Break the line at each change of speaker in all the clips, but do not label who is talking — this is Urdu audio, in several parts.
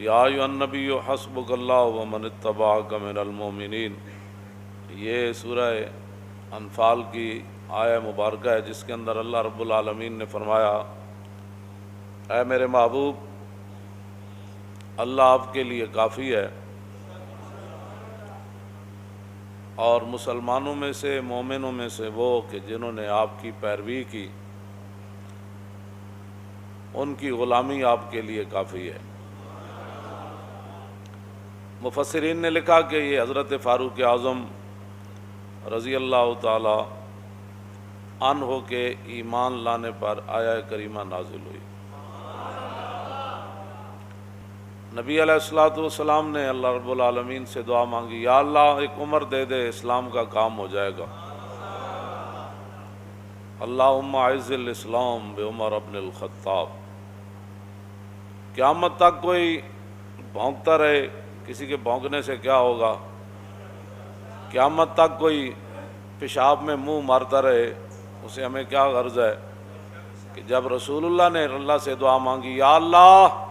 یا ایھا النبی حسبک اللہ ومن اتبعک من المؤمنین۔ یہ سورہ انفال کی آیہ مبارکہ ہے جس کے اندر اللہ رب العالمین نے فرمایا، اے میرے محبوب، اللہ آپ کے لیے کافی ہے، اور مسلمانوں میں سے، مومنوں میں سے وہ کہ جنہوں نے آپ کی پیروی کی، ان کی غلامی آپ کے لیے کافی ہے۔ مفسرین نے لکھا کہ یہ حضرت فاروق اعظم رضی اللہ تعالی عنہ کے ایمان لانے پر آیہ کریمہ نازل ہوئی۔ نبی علیہ الصلوۃ والسلام نے اللہ رب العالمین سے دعا مانگی، یا اللہ ایک عمر دے دے، اسلام کا کام ہو جائے گا۔ اللہم اعز الاسلام بعمر ابن الخطاب۔ قیامت تک کوئی بھونکتا رہے، کسی کے بھونکنے سے کیا ہوگا؟ قیامت تک کوئی پیشاب میں منہ مارتا رہے، اسے ہمیں کیا غرض ہے؟ کہ جب رسول اللہ نے اللہ سے دعا مانگی، یا اللہ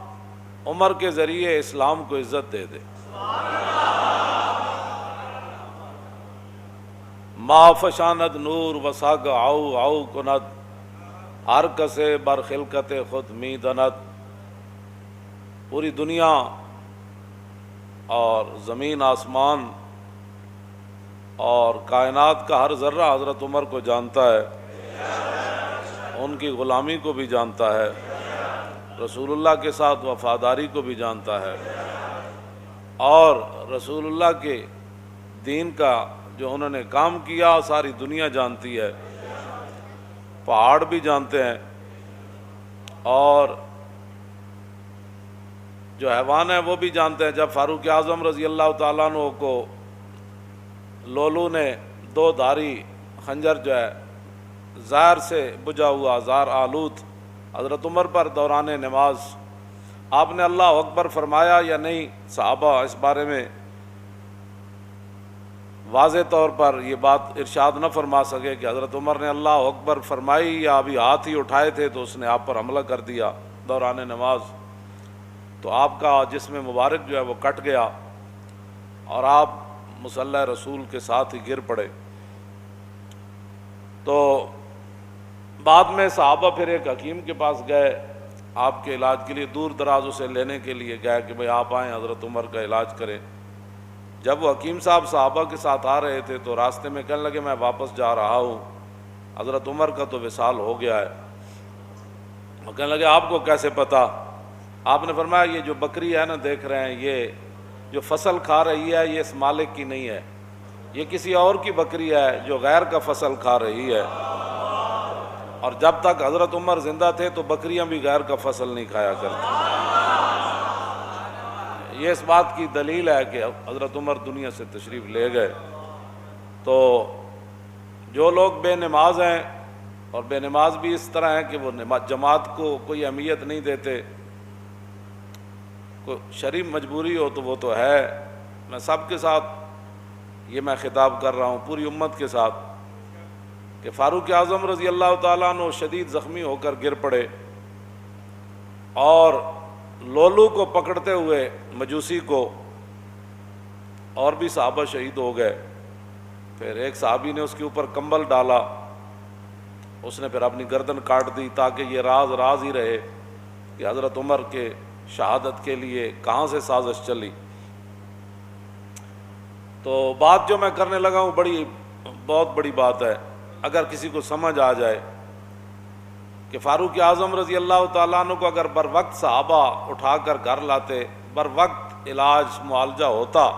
عمر کے ذریعے اسلام کو عزت دے دے۔ ما فشاند نور وساگ آؤ آؤ کند، ہر کسے بر خلقت خود می دند۔ پوری دنیا اور زمین آسمان اور کائنات کا ہر ذرہ حضرت عمر کو جانتا ہے، ان کی غلامی کو بھی جانتا ہے، رسول اللہ کے ساتھ وفاداری کو بھی جانتا ہے، اور رسول اللہ کے دین کا جو انہوں نے کام کیا ساری دنیا جانتی ہے، پہاڑ بھی جانتے ہیں، اور جو حیوان ہیں وہ بھی جانتے ہیں۔ جب فاروق اعظم رضی اللہ تعالیٰ عنہ کو لولو نے دو دھاری خنجر جو ہے زہر سے بجھا ہوا، زہر آلود، حضرت عمر پر دوران نماز، آپ نے اللہ اکبر فرمایا یا نہیں؟ صحابہ اس بارے میں واضح طور پر یہ بات ارشاد نہ فرما سکے کہ حضرت عمر نے اللہ اکبر فرمائی یا ابھی ہاتھ ہی اٹھائے تھے تو اس نے آپ پر حملہ کر دیا دوران نماز، تو آپ کا جسم مبارک جو ہے وہ کٹ گیا اور آپ مصلی رسول کے ساتھ ہی گر پڑے۔ تو بعد میں صحابہ پھر ایک حکیم کے پاس گئے، آپ کے علاج کے لیے دور دراز اسے لینے کے لیے گئے کہ بھئی آپ آئیں حضرت عمر کا علاج کریں۔ جب وہ حکیم صاحب صحابہ کے ساتھ آ رہے تھے تو راستے میں کہنے لگے میں واپس جا رہا ہوں، حضرت عمر کا تو وصال ہو گیا ہے۔ وہ کہنے لگے آپ کو کیسے پتہ؟ آپ نے فرمایا یہ جو بکری ہے نا دیکھ رہے ہیں، یہ جو فصل کھا رہی ہے یہ اس مالک کی نہیں ہے، یہ کسی اور کی بکری ہے جو غیر کا فصل کھا رہی ہے، اور جب تک حضرت عمر زندہ تھے تو بکریاں بھی غیر کا فصل نہیں کھایا کرتی۔ یہ اس بات کی دلیل ہے کہ حضرت عمر دنیا سے تشریف لے گئے۔ تو جو لوگ بے نماز ہیں، اور بے نماز بھی اس طرح ہیں کہ وہ جماعت کو کوئی اہمیت نہیں دیتے، کوئی شرعی مجبوری ہو تو وہ تو ہے، میں سب کے ساتھ یہ میں خطاب کر رہا ہوں، پوری امت کے ساتھ، کہ فاروق اعظم رضی اللہ تعالیٰ عنہ شدید زخمی ہو کر گر پڑے، اور لولو کو پکڑتے ہوئے مجوسی کو، اور بھی صحابہ شہید ہو گئے۔ پھر ایک صحابی نے اس کے اوپر کمبل ڈالا، اس نے پھر اپنی گردن کاٹ دی تاکہ یہ راز راز ہی رہے کہ حضرت عمر کے شہادت کے لیے کہاں سے سازش چلی۔ تو بات جو میں کرنے لگا ہوں بہت بڑی بات ہے، اگر کسی کو سمجھ آ جائے کہ فاروق اعظم رضی اللہ تعالیٰ عنہ کو اگر بر وقت صحابہ اٹھا کر گھر لاتے، بر وقت علاج معالجہ ہوتا،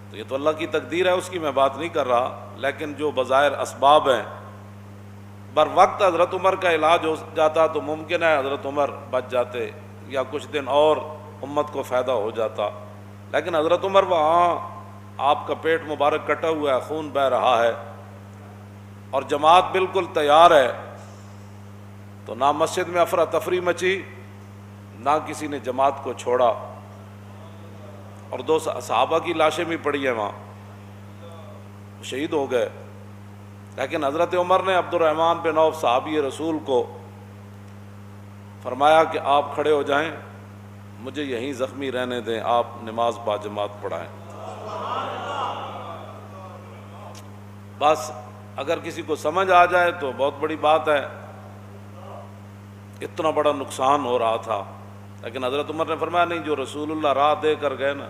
تو یہ تو اللہ کی تقدیر ہے، اس کی میں بات نہیں کر رہا، لیکن جو بظاہر اسباب ہیں، بر وقت حضرت عمر کا علاج ہو جاتا تو ممکن ہے حضرت عمر بچ جاتے یا کچھ دن اور امت کو فائدہ ہو جاتا، لیکن حضرت عمر وہاں، آپ کا پیٹ مبارک کٹا ہوا ہے، خون بہہ رہا ہے، اور جماعت بالکل تیار ہے، تو نہ مسجد میں افراتفری مچی، نہ کسی نے جماعت کو چھوڑا، اور دو صحابہ کی لاشیں بھی پڑی ہیں وہاں، شہید ہو گئے۔ لیکن حضرت عمر نے عبد الرحمن بن عوف صحابی رسول کو فرمایا کہ آپ کھڑے ہو جائیں، مجھے یہیں زخمی رہنے دیں، آپ نماز باجماعت پڑھائیں۔ بس اگر کسی کو سمجھ آ جائے تو بہت بڑی بات ہے، اتنا بڑا نقصان ہو رہا تھا۔ لیکن حضرت عمر نے فرمایا نہیں، جو رسول اللہ راہ دے کر گئے نا،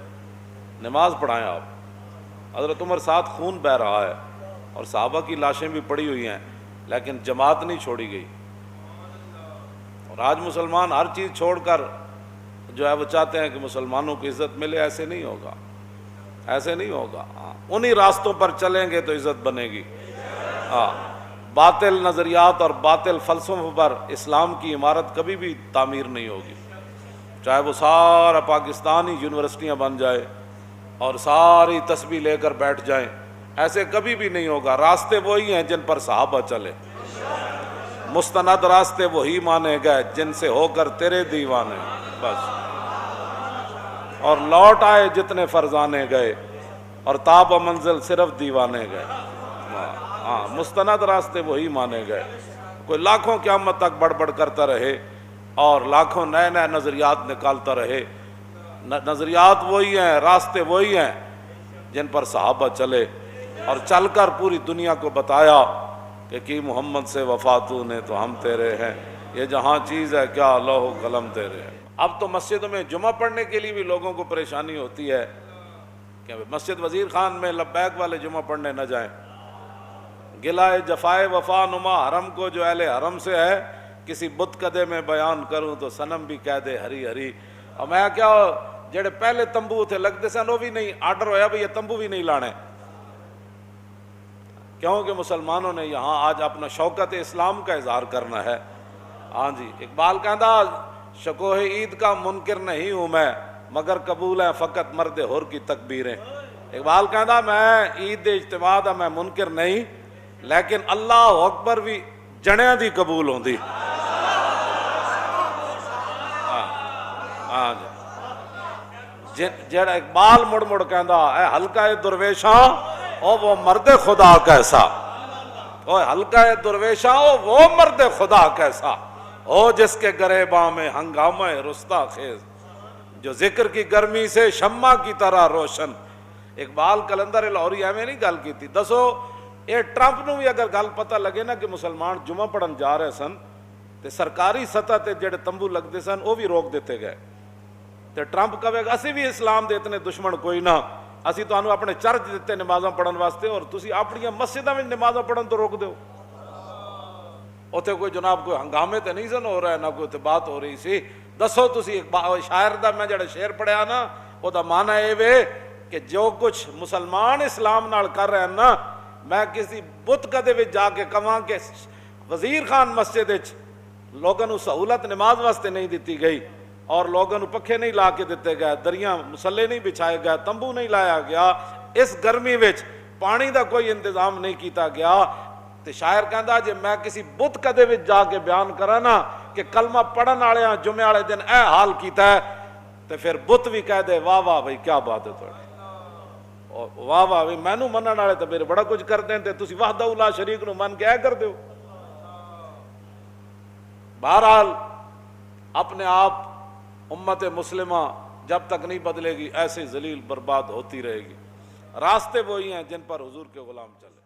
نماز پڑھائیں آپ۔ حضرت عمر ساتھ خون بہہ رہا ہے اور صحابہ کی لاشیں بھی پڑی ہوئی ہیں، لیکن جماعت نہیں چھوڑی گئی۔ اور آج مسلمان ہر چیز چھوڑ کر جو ہے وہ چاہتے ہیں کہ مسلمانوں کو عزت ملے، ایسے نہیں ہوگا، ایسے نہیں ہوگا۔ انہی راستوں پر چلیں گے تو عزت بنے گی۔ باطل نظریات اور باطل فلسفوں پر اسلام کی عمارت کبھی بھی تعمیر نہیں ہوگی، چاہے وہ سارا پاکستان ہی یونیورسٹیاں بن جائے اور ساری تسبیح لے کر بیٹھ جائیں، ایسے کبھی بھی نہیں ہوگا۔ راستے وہی ہیں جن پر صحابہ چلے، مستند راستے وہی مانے گئے جن سے ہو کر تیرے دیوانے، بس۔ اور لوٹ آئے جتنے فرزانے گئے اور تاب و منزل صرف دیوانے گئے۔ مستند راستے وہی مانے گئے۔ کوئی لاکھوں قیامت تک بڑبڑ کرتا رہے اور لاکھوں نئے نئے نظریات نکالتا رہے، نظریات وہی ہیں، راستے وہی ہیں جن پر صحابہ چلے اور چل کر پوری دنیا کو بتایا کہ کی محمد سے وفاتو نے تو ہم تیرے ہیں، یہ جہاں چیز ہے کیا لوح و قلم تیرے ہیں۔ اب تو مسجدوں میں جمعہ پڑھنے کے لیے بھی لوگوں کو پریشانی ہوتی ہے کہ مسجد وزیر خان میں لبیک والے جمعہ پڑھنے نہ جائیں۔ گلائے جفائے وفا نما حرم کو جو اہل حرم سے ہے، کسی بت کدے میں بیان کروں تو صنم بھی کہہ دے ہری ہری۔ اور میں کیا جڑے پہلے تمبو تھے لگتے سن وہ بھی نہیں، آرڈر ہویا بھی یہ تمبو بھی نہیں لانے، کیونکہ مسلمانوں نے یہاں آج اپنا شوکت اسلام کا اظہار کرنا ہے۔ ہاں جی، اقبال کہندا شکوہ عید کا منکر نہیں ہوں میں، مگر قبول ہے فقط مرد حر کی تکبیریں۔ اقبال کہندا میں عید اجتماع دا میں منکر نہیں، لیکن اللہ اکبر بھی جنیاں دی قبول ہوندی۔ ہاں جی، جڑا اقبال مڑ مڑ کہندا اے حلقہ درویشاں او وہ مرد خدا کیسا، او حلقہ درویشاں او وہ مرد خدا کیسا، او جس کے گریباں میں ہنگامہ رستا خیز، جو ذکر کی گرمی سے شمع کی طرح روشن۔ اقبال کلندر لاہوری ایویں نہیں گل کیتی۔ دسو یہ ٹرمپ نو بھی اگر گل پتہ لگے نا کہ مسلمان جمعہ پڑھن جا رہے سن تے سرکاری سطح تے جڑے تمبو لگتے سن وہ بھی روک دیتے گئے، تے ٹرمپ کہے گا اسی بھی اسلام دے اتنے دشمن کوئی نہ، اسی تو اپنے چرچ دیتے نمازاں پڑھن واسطے اور تسی اپنی مسجداں میں نمازاں پڑھن تو روک دیو۔ اتنے کوئی جناب کوئی ہنگامے تے نہیں سن ہو رہا ہے، نہ کوئی بات ہو رہی سی۔ دسو تسی شاعر دا میں جڑا شعر پڑھیا نا وہ دا معنی اے وے کہ جو کچھ مسلمان اسلام نال کر رہے ہیں نا، میں کسی بت کدے وچ جا کے کہاں کہ وزیر خان مسجد وچ لوگوں کو سہولت نماز واسطے نہیں دیتی گئی اور لوگوں کو پکھے نہیں لا کے دیتے گئے، دریاں مسلے نہیں بچھائے گئے، تمبو نہیں لایا گیا، اس گرمی وچ پانی دا کوئی انتظام نہیں کیتا گیا، تے شاعر کہندا جے میں کسی بت کدے وچ جا کے بیان کراں نا کہ کلمہ پڑھن والے جمعے والے دن اے حال کیتا ہے، تے پھر بت بھی کہہ دے واہ واہ بھائی کیا بات ہے تھوڑی، واہ واہ بھائی مینوں منن والے تے میرے بڑا کچھ کردے تے تسی وحدہ لا شریک نو من کے اے کر دیو۔ بہرحال اپنے آپ امت مسلمہ جب تک نہیں بدلے گی ایسے ذلیل برباد ہوتی رہے گی۔ راستے وہی ہیں جن پر حضور کے غلام چلے۔